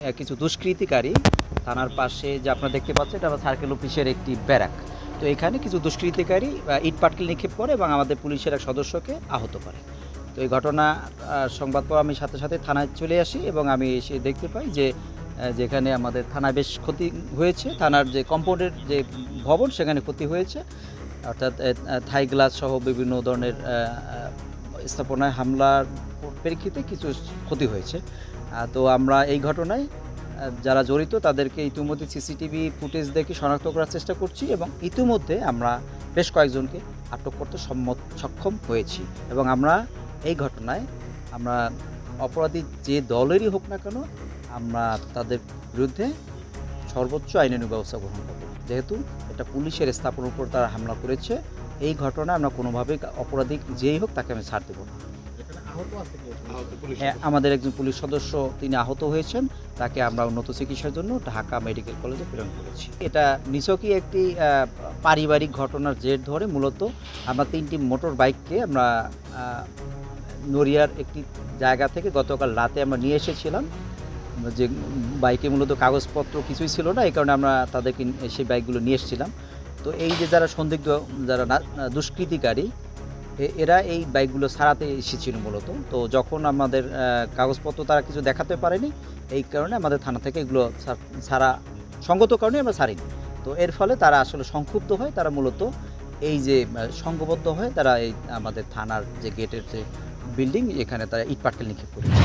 কিছু দুষ্কৃতিকারী থানার পাশে যে আপনারা দেখতে পাচ্ছেন এটা সার্কেল অফিসের একটি ব্যারাক। তো এখানে কিছু দুষ্কৃতিকারী ইট পাটকেল নিক্ষেপ করে এবং আমাদের পুলিশের এক সদস্যকে আহত করে। তো এই ঘটনা সংবাদ পাওয়া আমি সাথে সাথে থানায় চলে আসি এবং আমি এসে দেখতে পাই যে যেখানে আমাদের থানায় বেশ ক্ষতি হয়েছে, থানার যে কম্পাউন্ডের যে ভবন সেখানে ক্ষতি হয়েছে, অর্থাৎ থাই গ্লাস সহ বিভিন্ন ধরনের স্থাপনায় হামলার প্রেক্ষিতে কিছু ক্ষতি হয়েছে। তো আমরা এই ঘটনায় যারা জড়িত তাদেরকে ইতিমধ্যে সিসিটিভি ফুটেজ দেখে শনাক্ত করার চেষ্টা করছি এবং ইতিমধ্যে আমরা বেশ কয়েকজনকে আটক করতে সক্ষম হয়েছি এবং আমরা এই ঘটনায় আমরা অপরাধী যে দলেরই হোক না কেন আমরা তাদের বিরুদ্ধে সর্বোচ্চ আইনানুগ ব্যবস্থা গ্রহণ করব। যেহেতু এটা পুলিশের স্থাপনার উপর তারা হামলা করেছে, এই ঘটনায় আমরা কোনোভাবেই অপরাধী যেই হোক তাকে আমি ছাড় দেবো না। হ্যাঁ, আমাদের একজন পুলিশ সদস্য তিনি আহত হয়েছেন, তাকে আমরা উন্নত চিকিৎসার জন্য ঢাকা মেডিকেল কলেজে প্রেরণ করেছি। এটা নিছকই একটি পারিবারিক ঘটনার জের ধরে মূলত আমরা 3টি মোটর বাইককে আমরা নড়িয়ার একটি জায়গা থেকে গতকাল রাতে আমরা নিয়ে এসেছিলাম, যে বাইকে মূলত কাগজপত্র কিছুই ছিল না, এই কারণে আমরা তাদেরকে সেই বাইকগুলো নিয়ে এসেছিলাম। তো এই যে যারা সন্দিগ্ধ, যারা দুষ্কৃতিকারী, এরা এই বাইকগুলো ছাড়াতে এসেছিল মূলত। তো যখন আমাদের কাগজপত্র তারা কিছু দেখাতে পারেনি, এই কারণে আমাদের থানা থেকে এগুলো ছাড়া সঙ্গত কারণে আমরা ছাড়িনি। তো এর ফলে তারা আসলে সংক্ষুব্ধ হয়, তারা মূলত এই যে সংঘবদ্ধ হয়, তারা এই আমাদের থানার যে গেটের যে বিল্ডিং এখানে তারা ইট পাটকেল নিক্ষেপ করেছে।